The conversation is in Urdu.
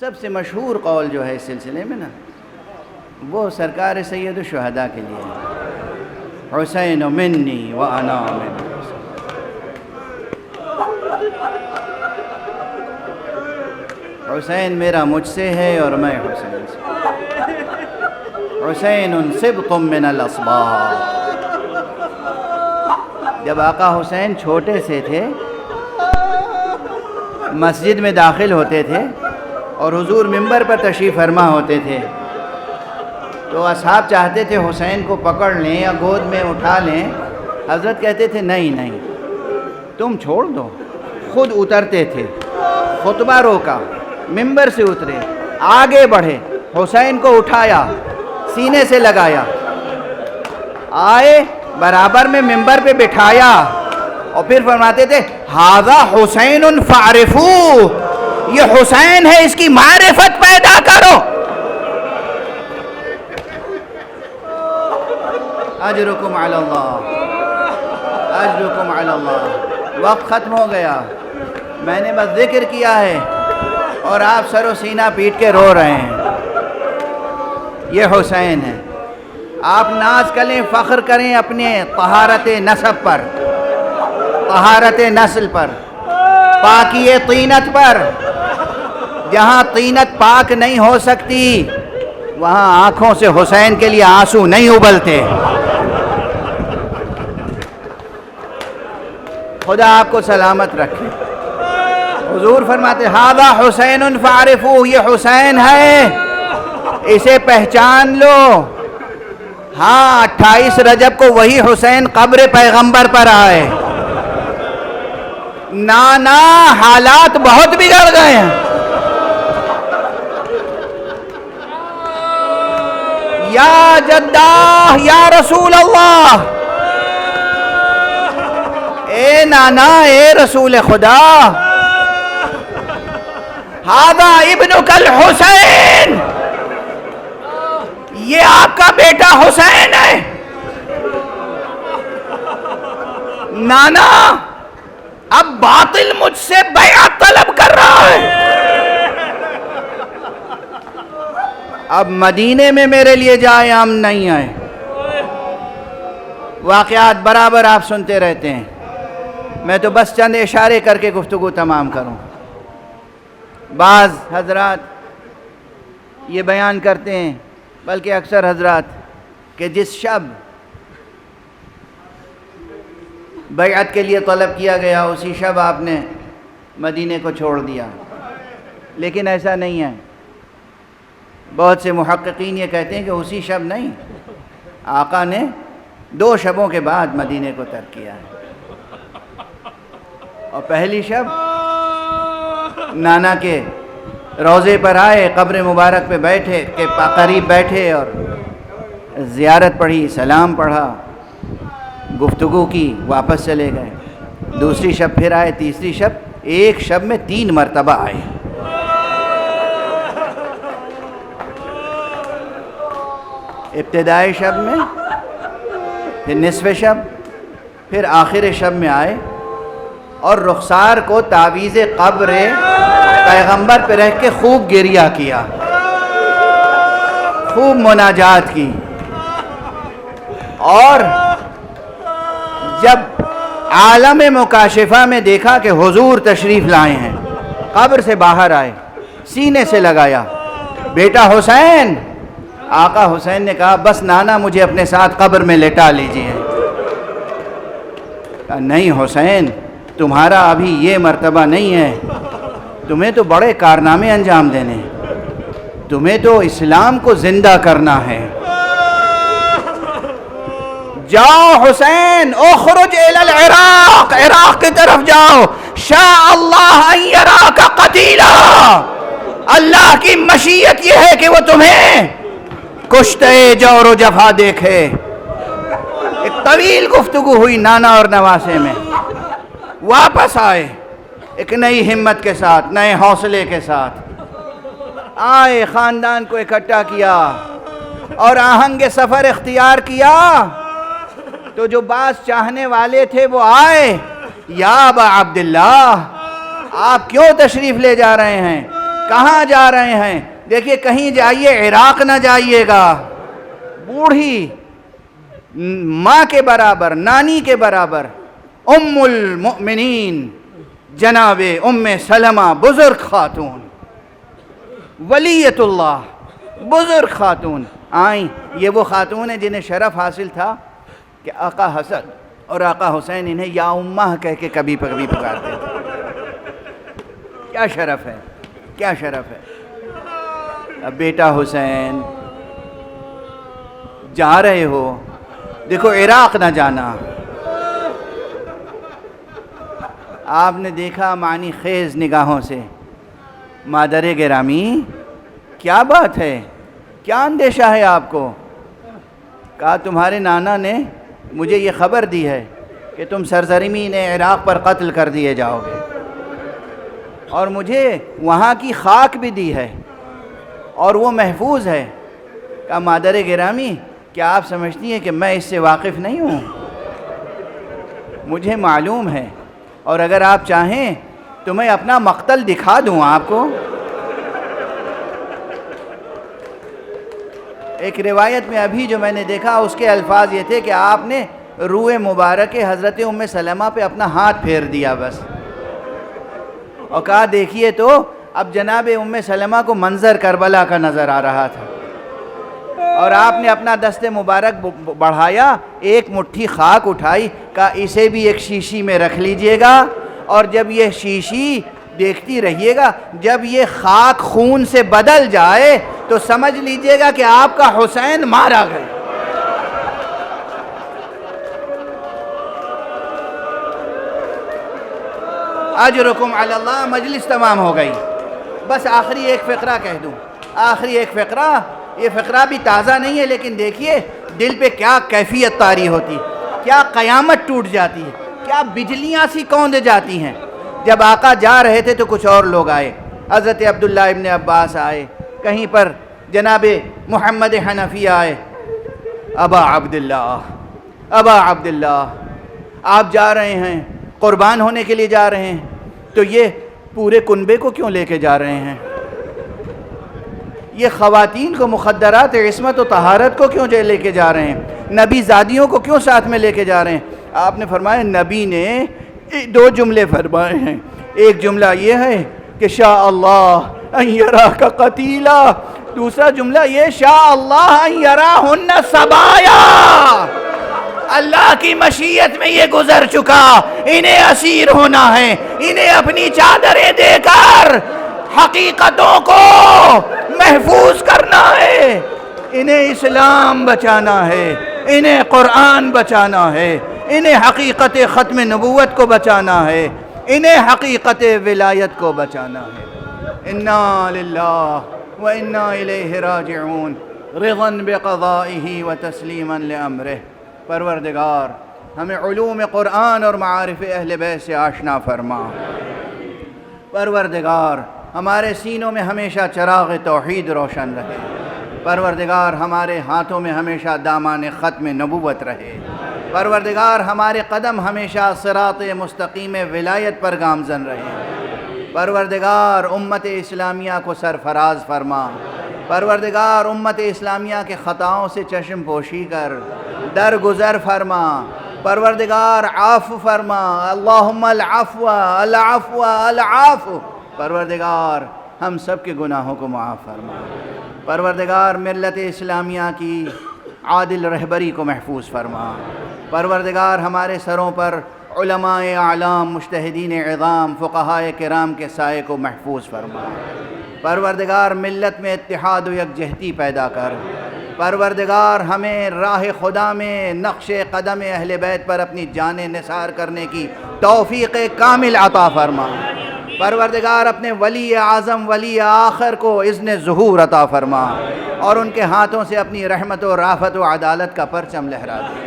سب سے مشہور قول جو ہے اس سلسلے میں نا، وہ سرکار سید الشہداء کے لیے ہے، حسین منی وانا من حسین میرا مجھ سے ہے اور میں حسین سے، حسین سبط من الاصباط۔ جب آقا حسین چھوٹے سے تھے، مسجد میں داخل ہوتے تھے اور حضور منبر پر تشریف فرما ہوتے تھے تو اصحاب چاہتے تھے حسین کو پکڑ لیں یا گود میں اٹھا لیں، حضرت کہتے تھے نہیں تم چھوڑ دو، خود اترتے تھے، خطبہ روکا، منبر سے اترے، آگے بڑھے، حسین کو اٹھایا، سینے سے لگایا، آئے برابر میں منبر پہ بٹھایا اور پھر فرماتے تھے ھذا حسین فاعرفوہ، یہ حسین ہے، اس کی معرفت پیدا کرو۔ اجرکم علی اللہ، اجرکم علی اللہ۔ وقت ختم ہو گیا، میں نے بس ذکر کیا ہے اور آپ سر و سینہ پیٹ کے رو رہے ہیں۔ یہ حسین ہے، آپ ناز کریں، فخر کریں اپنے طہارت نسب پر، طہارت نسل پر، پاکی طینت پر۔ جہاں طینت پاک نہیں ہو سکتی وہاں آنکھوں سے حسین کے لیے آنسو نہیں ابلتے۔ خدا آپ کو سلامت رکھے۔ حضور فرماتے ھذا حسین فاعرفوہ، یہ حسین ہے، اسے پہچان لو۔ ہاں 28 رجب کو وہی حسین قبر پیغمبر پر آئے۔ نانا حالات بہت بگڑ گئے ہیں، یا جدہ یا رسول اللہ، اے نانا اے رسول خدا، ھذا ابنک الحسین، یہ آپ کا بیٹا حسین ہے۔ نانا اب باطل مجھ سے بیعت طلب کر رہا ہے، اب مدینے میں میرے لیے جائے امن نہیں آئے۔ واقعات برابر آپ سنتے رہتے ہیں، میں تو بس چند اشارے کر کے گفتگو تمام کروں۔ بعض حضرات یہ بیان کرتے ہیں، بلکہ اکثر حضرات، کہ جس شب بیعت کے لیے طلب کیا گیا اسی شب آپ نے مدینے کو چھوڑ دیا، لیکن ایسا نہیں ہے۔ بہت سے محققین یہ کہتے ہیں کہ اسی شب نہیں، آقا نے 2 شبوں کے بعد مدینے کو ترک کیا ہے۔ اور پہلی شب نانا کے روضے پر آئے، قبر مبارک پہ بیٹھے کے قریب بیٹھے اور زیارت پڑھی، سلام پڑھا، گفتگو کی، واپس چلے گئے۔ دوسری شب پھر آئے، تیسری شب، ایک شب میں 3 مرتبہ آئے۔ ابتدائی شب میں، پھر نصف شب، پھر آخر شب میں آئے اور رخسار کو تعویذ قبر پیغمبر پہ رکھ کے خوب گریہ کیا، خوب مناجات کی۔ اور جب عالم مکاشفہ میں دیکھا کہ حضور تشریف لائے ہیں، قبر سے باہر آئے، سینے سے لگایا، بیٹا حسین۔ آقا حسین نے کہا بس نانا مجھے اپنے ساتھ قبر میں لٹا لیجئے۔ کہا نہیں حسین، تمہارا ابھی یہ مرتبہ نہیں ہے، تمہیں تو بڑے کارنامے انجام دینے، تمہیں تو اسلام کو زندہ کرنا ہے۔ جاؤ حسین، اخرج الی العراق، عراق کی طرف جاؤ، شاء اللہ ان یراک قتیلا، اللہ کی مشیت یہ ہے کہ وہ تمہیں کشتے جور و جفا دیکھے۔ ایک طویل گفتگو ہوئی نانا اور نواسے میں، واپس آئے ایک نئی ہمت کے ساتھ، نئے حوصلے کے ساتھ آئے، خاندان کو اکٹھا کیا اور آہنگ سفر اختیار کیا۔ تو جو بعض چاہنے والے تھے وہ آئے، یا ابا عبداللہ آپ کیوں تشریف لے جا رہے ہیں؟ کہاں جا رہے ہیں؟ دیکھیے کہیں جائیے عراق نہ جائیے گا، بوڑھی ماں کے برابر، نانی کے برابر، ام المؤمنین جناب ام سلمہ، بزرگ خاتون، ولیۃ اللہ، بزرگ خاتون آئیں۔ یہ وہ خاتون ہیں جنہیں شرف حاصل تھا کہ آقا حسن اور آقا حسین انہیں یا امہ کہہ کے کبھی کبھی پکارتے تھے۔ کیا شرف ہے، کیا شرف ہے۔ اب بیٹا حسین جا رہے ہو، دیکھو عراق نہ جانا۔ آپ نے دیکھا معنی خیز نگاہوں سے، مادر گرامی کیا بات ہے، کیا اندیشہ ہے آپ کو؟ کہا تمہارے نانا نے مجھے یہ خبر دی ہے کہ تم سرزمین عراق پر قتل کر دیے جاؤ گے، اور مجھے وہاں کی خاک بھی دی ہے اور وہ محفوظ ہے۔ کہا مادر گرامی کیا آپ سمجھتی ہیں کہ میں اس سے واقف نہیں ہوں؟ مجھے معلوم ہے، اور اگر آپ چاہیں تو میں اپنا مقتل دکھا دوں آپ کو۔ ایک روایت میں ابھی جو میں نے دیکھا اس کے الفاظ یہ تھے کہ آپ نے روح مبارک حضرت ام سلمہ پہ اپنا ہاتھ پھیر دیا بس، اور کہا دیکھیے تو اب جناب ام سلمہ کو منظر کربلا کا نظر آ رہا تھا، اور آپ نے اپنا دست مبارک بڑھایا، ایک مٹھی خاک اٹھائی، کہا اسے بھی ایک شیشی میں رکھ لیجئے گا، اور جب یہ شیشی دیکھتی رہیے گا، جب یہ خاک خون سے بدل جائے تو سمجھ لیجئے گا کہ آپ کا حسین مارا گیا۔ اجرکم علی اللہ۔ مجلس تمام ہو گئی، بس آخری ایک فقرہ کہہ دوں، آخری ایک فقرہ۔ یہ فقرہ بھی تازہ نہیں ہے، لیکن دیکھیے دل پہ کیا کیفیت طاری ہوتی، کیا قیامت ٹوٹ جاتی ہے، کیا بجلیاں سی کوند جاتی ہیں۔ جب آقا جا رہے تھے تو کچھ اور لوگ آئے، حضرت عبداللہ ابن عباس آئے، کہیں پر جناب محمد حنفی آئے۔ ابا عبداللہ، ابا عبداللہ، آپ جا رہے ہیں، قربان ہونے کے لیے جا رہے ہیں، تو یہ پورے کنبے کو کیوں لے کے جا رہے ہیں؟ یہ خواتین کو مخدرات عصمت و طہارت کو کیوں لے کے جا رہے ہیں؟ نبی زادیوں کو کیوں ساتھ میں لے کے جا رہے ہیں؟ آپ نے فرمایا نبی نے دو جملے فرمائے ہیں، ایک جملہ یہ ہے کہ شاء اللہ ان یراک قتیلا، دوسرا جملہ یہ شاء اللہ ان یراہن سبایا، اللہ کی مشیت میں یہ گزر چکا، انہیں اسیر ہونا ہے، انہیں اپنی چادریں دے کر حقیقتوں کو محفوظ کرنا ہے، انہیں اسلام بچانا ہے، انہیں قرآن بچانا ہے، انہیں حقیقت ختم نبوت کو بچانا ہے، انہیں حقیقت ولایت کو بچانا ہے۔ انا للہ و انا الیہ راجعون، رضا بقضائہ و تسلیما لامرہ۔ پروردگار ہمیں علوم قرآن اور معارف اہل بیت سے آشنا فرما۔ پروردگار ہمارے سینوں میں ہمیشہ چراغ توحید روشن رہے۔ پروردگار ہمارے ہاتھوں میں ہمیشہ دامان ختم نبوت رہے۔ پروردگار ہمارے قدم ہمیشہ صراط مستقیم ولایت پر گامزن رہے۔ پروردگار امت اسلامیہ کو سرفراز فرما۔ پروردگار امت اسلامیہ کے خطاؤں سے چشم پوشی کر درگزر فرما۔ پروردگار عفو فرما، اللہم العفو العفو العفو۔ پروردگار ہم سب کے گناہوں کو معاف فرما۔ پروردگار ملت اسلامیہ کی عادل رہبری کو محفوظ فرما۔ پروردگار ہمارے سروں پر علماء اعلام، مجتہدین عظام، فقہاء کرام کے سائے کو محفوظ فرما۔ پروردگار ملت میں اتحاد و یکجہتی پیدا کر۔ پروردگار ہمیں راہ خدا میں نقش قدم اہل بیت پر اپنی جانیں نثار کرنے کی توفیق کامل عطا فرما۔ پروردگار اپنے ولی اعظم ولی آخر کو اذن ظہور عطا فرما، اور ان کے ہاتھوں سے اپنی رحمت و رافت و عدالت کا پرچم لہرا دے۔